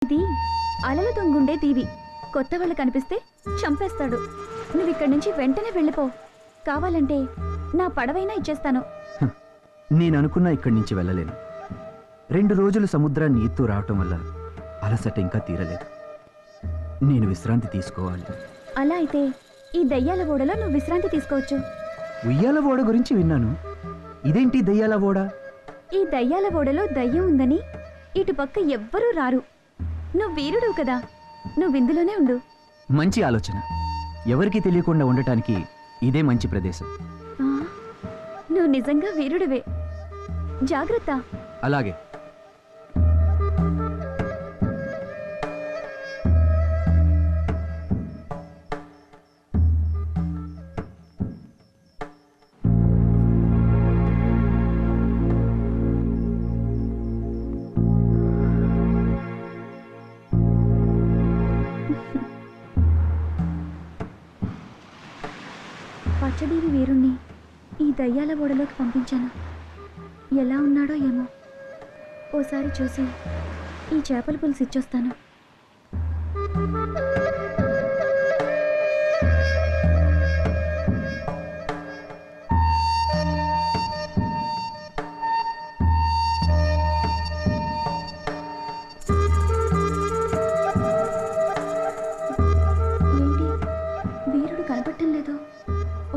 ఇది అలల దొంగుండే దీవి. కొత్త వాళ్ళు కనిపిస్తే చంపేస్తాడు. నువ్వు ఇక్కడి నుంచి వెంటనే వెళ్ళిపో. కావాలంటే నా పడవైనా ఇచ్చేస్తాను. నేను అనుకున్నా ఇక్కడి నుంచి వెళ్ళలేను. 2 రోజులు సముద్రాన్ని ఈత్తు రావటం వల్ల అలసట ఇంకా తీరలేదు. నేను విశ్రాంతి తీసుకోవాలి. అలా అయితే ఈ దయ్యాల ఓడలో నువ్వు విశ్రాంతి తీసుకోవచ్చు. ఉయ్యాల ఓడ గురించి విన్నాను. ఇదేంటి దయ్యాల ఓడ? ఈ దయ్యాల ఓడలో దయ్యం ఉందని ఇటుపక్క ఎవ్వరూ రారు. నువ్వు వీరుడు కదా, నువ్వు ఇందులోనే ఉండు. మంచి ఆలోచన. ఎవరికీ తెలియకుండా ఉండటానికి ఇదే మంచి ప్రదేశం. నువ్వు నిజంగా వీరుడివే. జాగ్రత్త. అలాగే. పచ్చదీవి వీరుణ్ణి ఈ దయ్యాల ఓడలోకి పంపించాను. ఎలా ఉన్నాడో ఏమో. ఓసారి చూసి ఈ చేపల పులుసు ఇచ్చొస్తాను. ఏంటి, వీరుడు కనపడటం లేదు.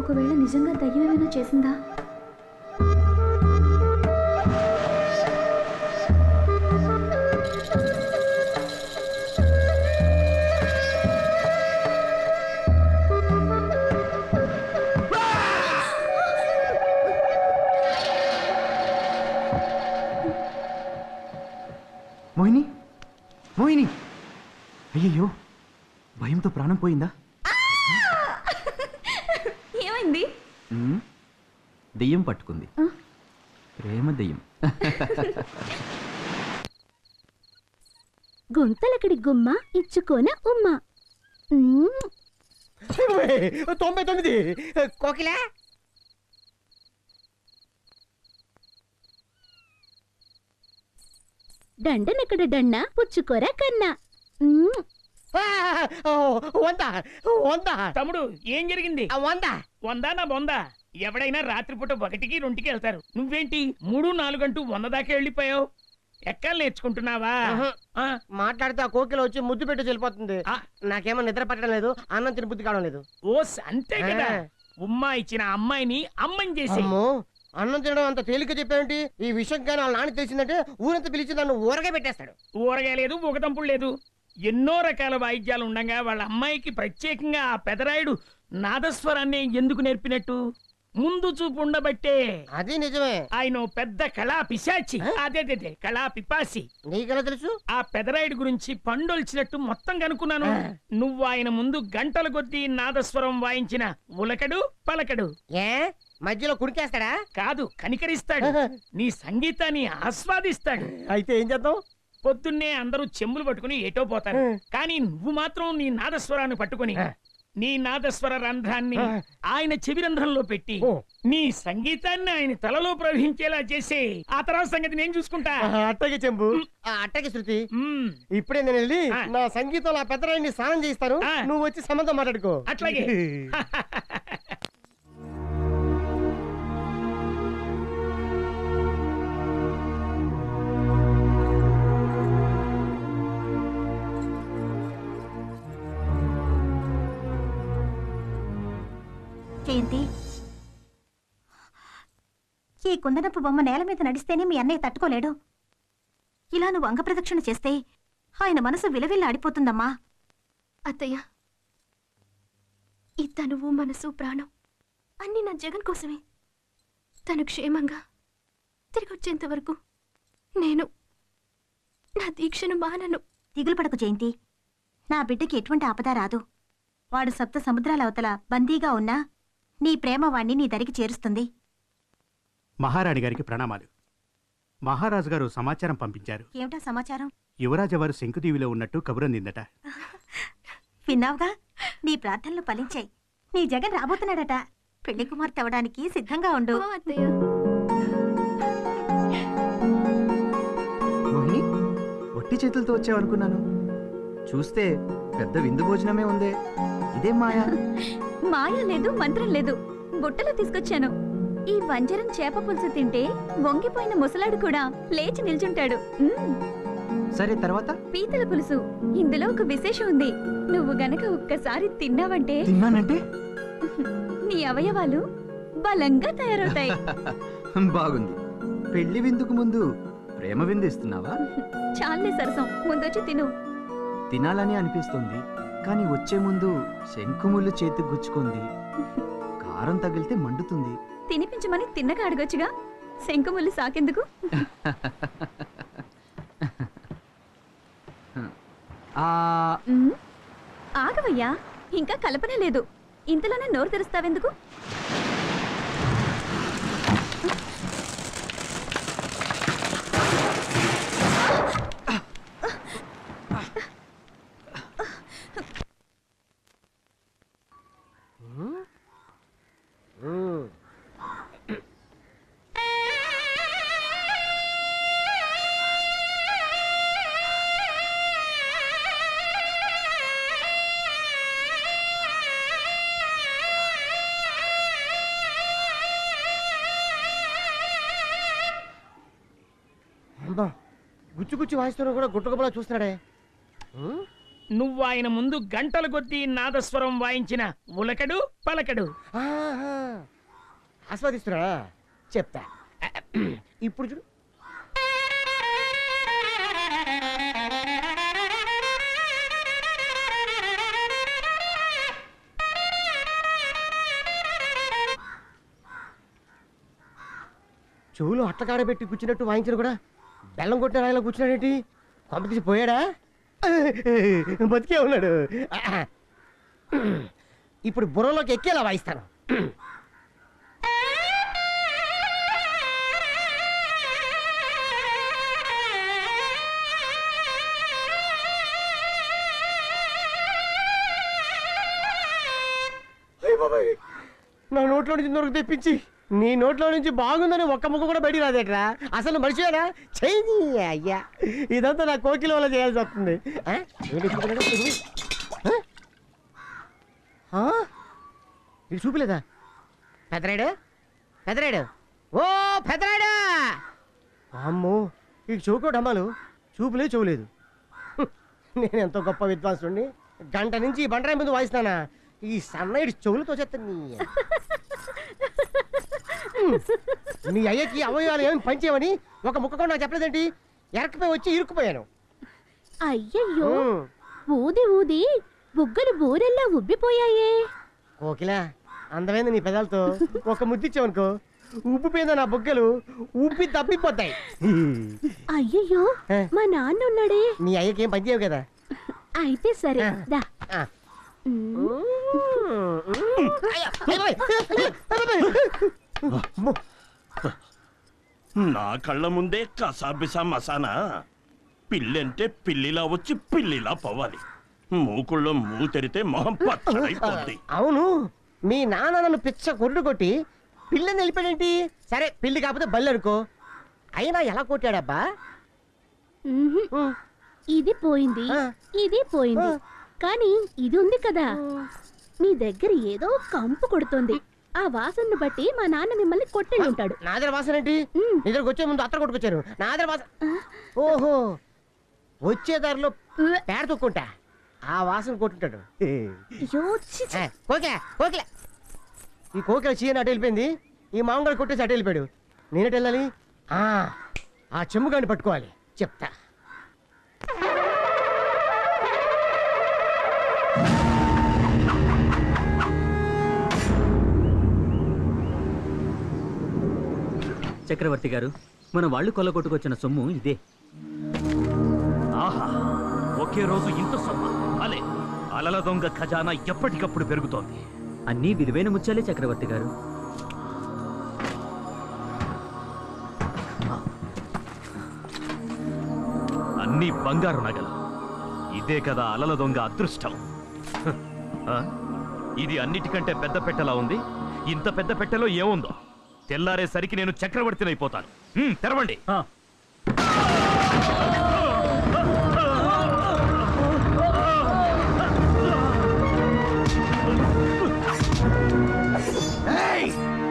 ఒకవేళ నిజంగా దయ్యం ఏమైనా చేసిందా? మోహిని, మోహిని! అయ్యయ్యో, భయంతో ప్రాణం పోయిందా? ఏమైంది? దెయ్యం పట్టుకుంది. ప్రేమ దెయ్యం. గుంతలకడి గుమ్మ ఇచ్చుకోన ఉమ్మ. 99 కోకిలా. డండనక్కడ డన్న పుచ్చుకోరా కన్నా. తమ్ముడు ఏం జరిగింది? 100 నా 100. ఎవడైనా రాత్రిపూట 1కి 2కి వెళ్తారు. నువ్వేంటి 3, 4 అంటూ 100 దాకా వెళ్ళిపోయావు. ఎక్కలు నేర్చుకుంటున్నావా? మాట్లాడితే ఆ కోకిల వచ్చి ముద్దు పెట్టి వెళ్ళిపోతుంది. నాకేమో నిద్ర పట్టడం లేదు, అన్నం తిని బుద్ధి కావడం లేదు. ఓస్ అంతే కదా. ఉమ్మా ఇచ్చిన అమ్మాయిని అమ్మని చేసి. అన్నం తినడం అంత తేలిక చెప్పేంటి? ఈ విషయం కానీ వాళ్ళ నాన్న తెలిసిందంటే ఊరంతా పిలిచి నన్ను ఊరగా పెట్టేస్తాడు. ఊరగా లేదు, ఊగదంపుడు లేదు. ఎన్నో రకాల వాయిద్యాలు ఉండగా వాళ్ళ అమ్మాయికి ప్రత్యేకంగా ఆ పెదరాయుడు నాదస్వరాన్ని ఎందుకు నేర్పినట్టు? ముందు చూపు ఉండబట్టే. అది నిజమే. ఆయన పెద్ద కళా పిశాచి. అదే కళా పిపాసి. నీకెలా తెలుసు? ఆ పెదరాయుడు గురించి పండొల్చినట్టు మొత్తం కనుక్కున్నాను. నువ్వు ఆయన ముందు గంటల కొద్దీ నాదస్వరం వాయించిన ఉలకడు పలకడు. ఏ మధ్యలో కుడికేస్తాడా? కాదు, కనికరిస్తాడు. నీ సంగీతాన్ని ఆస్వాదిస్తాడు. అయితే ఏం చేద్దాం? పొద్దున్నే అందరూ చెంబులు పట్టుకుని ఎటో పోతారు. కానీ నువ్వు మాత్రం నీ నాదస్వరాన్ని పట్టుకుని నీ నాదస్వర రంధ్రాన్ని ఆయన చెవి రంధ్రంలో పెట్టి నీ సంగీతాన్ని ఆయన తలలో ప్రవహించేలా చేసే. ఆ తర్వాత సంగతి నేను చూసుకుంటా. అట్టకి చెంబు, అట్టకి శృతి. ఇప్పుడే నేను వెళ్ళి నా సంగీతంలో ఆ పెద్దరాయిని స్నానం చేయిస్తాను. నువ్వు వచ్చి సంబంధం మాట్లాడుకో. అట్లాగే. జయంతి, ఈ కుందనపు బొమ్మ నేల మీద నడిస్తేనే మీ అన్నయ్య తట్టుకోలేడు. ఇలా నువ్వు అంగప్రదక్షిణ చేస్తే ఆయన మనసు విలవిల్లాడిపోతుందమ్మా. అత్తయ్య, ఈ తనువు మనసు ప్రాణం అన్నీ నా జగన్ కోసమే. తను క్షేమంగా తిరిగి వచ్చేంత వరకు నేను నా దీక్షను మానను. దిగులు పడకు జయంతి. నా బిడ్డకి ఎటువంటి ఆపద రాదు. వాడు సప్త సముద్రాల అవతల బందీగా ఉన్నా నీ ప్రేమ వాణ్ణి నీ దరికి చేరుస్తుంది. మహారాణి గారికి ప్రణామాలు. మహారాజు గారు సమాచారం పంపించారు. ఏమిటా సమాచారం? యువరాజవారు శంకుదీవిలో ఉన్నట్టు కబురందిందట. విన్నావుగా, నీ ప్రార్థనలు ఫలించాయి. నీ జగన్ రాబోతున్నాడట. పెళ్లి కుమార్తె అవడానికి సిద్ధంగా ఉండు. అత్తయ్య, మోహిని, వట్టి చేతులతో వచ్చావనుకున్నాను. చూస్తే పెద్ద విందు భోజనమే ఉందే. ఇదేం మాయా? మాయ లేదు, మంత్రం లేదు. బుట్టలో తీసుకొచ్చాను. ఈ వంజరం చేప పులుసు తింటే వంగిపోయిన ముసలాడు కూడా లేచి నిల్చుంటాడు. సరే, తర్వాత? పీతల పులుసు. ఇందులో ఒక విశేషం ఉంది. నువ్వు గనక ఒక్కసారి తిన్నావంటే తిన్నానంటే నీ అవయవాలు బలంగా తయారవుతాయి. బాగుంది. పెళ్లి విందుకు ముందు ప్రేమ విందు ఇస్తున్నావా? చాలే సరసం, ముందొచ్చి తిను. తినాలని అనిపిస్తుంది, కానీ వచ్చే ముందు శంకుముళ్ళు చేతికి గుచ్చుకుంది. కారం తగిలితే మండుతుంది. తినిపించమని తిన్నగా అడగొచ్చుగా, శంకుముళ్ళు సాకెందుకు? ఆగవయ్యా, ఇంకా కలపనే లేదు. ఇంతలోనే నోరు తెరుస్తావెందుకు? గుచ్చి గుచ్చి వాయిస్తున్నా కూడా గుట్టగొప్పలా చూస్తున్నాడే. నువ్వు ఆయన ముందు గంటల కొద్దీ నాదస్వరం వాయించిన ఉలకడు పలకడు. ఆస్వాదిస్తున్నాడా? చెప్తా. ఇప్పుడు చూడు. చెవులు అట్టకాడబెట్టి కూర్చున్నట్టు వాయించిన కూడా బెల్లం కొట్టిన రాయిలో కూర్చున్నాడేంటి? కొంప తీసి పోయాడా? బతికే ఉన్నాడు. ఇప్పుడు బుర్రలోకి ఎక్కేలా వాయిస్తాను. నా నోట్లో నుంచి నొరకు తెప్పించి నీ నోట్లో నుంచి బాగుందని ఒక్క ముక్క కూడా బయటికి రాదేట్రా. అసలు మనిషినా చెయ్యి. అయ్యా, ఇదంతా నా కోకిల వల్ల చేయాల్సి వస్తుంది. ఇది చూపలేదా? పెదరాడు, పెదరాడు, ఓ పెదరాడు! అమ్మో, ఈ చూకోడు అమ్మాలు చూపులే చూడలేదు. నేను ఎంతో గొప్ప విద్వాంసుడిని. గంట నుంచి ఈ బండరాయి ముందు వాయిస్తానా? ఈ సన్నైడు చెవులతో చెప్తాను. నీ అయ్యకి అవయవాలు ఏమి పనిచేయమని ఒక ముక్క కూడా నాకు చెప్పలేదేంటి? ఎరకపోయి వచ్చి ఇరుక్కుపోయాను. అయ్యయ్యో, ఊది ఊది బుగ్గలు బూరెల్లా ఉబ్బిపోయాయే. కోకిలా, అందమైంది నీ పెదాలతో ఒక ముద్దిచ్చావనుకో, ఉబ్బిపోయిందో నా బుగ్గలు ఉబ్బి తప్పిపోతాయి. అయ్యయ్యో, మా నాన్న ఉన్నాడే. నీ అయ్యకి ఏం పనిచేయవు కదా. అయితే సరే దా. నా కళ్ళ ముందే కసాబిసా మసానా. పిల్లంటే పిల్లిలా వచ్చి పిల్లిలా పోవాలి. మూకుళ్ళో తెరితే మొహం పచ్చడైపోద్ది. అవును, మీ నాన్న నన్ను పిచ్చ కొరుడు కొట్టి పిల్లని వెళ్ళిపోయాడేంటి? సరే, పిల్లి కాకపోతే బల్లి అనుకో. అయినా ఎలా కొట్టాడబ్బా? ఇది పోయింది, ఇది పోయింది, కానీ ఇది ఉంది కదా. మీ దగ్గర ఏదో కంపు కొడుతోంది. ఆ వాసనను బట్టి మా నాన్న మిమ్మల్ని కొట్టి ఉంటాడు. నా దగ్గర వాసన ఏంటి? నీ దగ్గరకు వచ్చే ముందు అత్తరు కొట్టుకొచ్చాను. నా దగ్గర వాసన. ఓహో, వచ్చే దారిలో పేడ తొక్కుంటా ఆ వాసన కొట్టుంటాడు. కోకిల, కోకిల, ఈ కోకిల చీయని అటు వెళ్ళిపోయింది. ఈ మామగారు కొట్టేసి అటు వెళ్ళిపోయాడు. నేనటు వెళ్ళాలి? ఆ చెమ్ముగాని పట్టుకోవాలి. చెప్తా. చక్రవర్తి గారు, మన వాళ్ళు కొల్లగొట్టుకొచ్చిన సొమ్ము ఇదే. ఆహా, ఒకే రోజు ఇంత సొమ్మ! అలే, అలల దొంగ ఖజానా ఎప్పటికప్పుడు పెరుగుతోంది. అన్నీ విలువైన ముత్యాలే చక్రవర్తి గారు. అన్నీ బంగారు నగలు. ఇదే కదా అలల దొంగ అదృష్టం. ఇది అన్నిటికంటే పెద్ద పెట్టెలా ఉంది. ఇంత పెద్ద పెట్టెలో ఏముందో తెల్లారేసరికి నేను చక్రవర్తినైపోతాను. తెరవండి.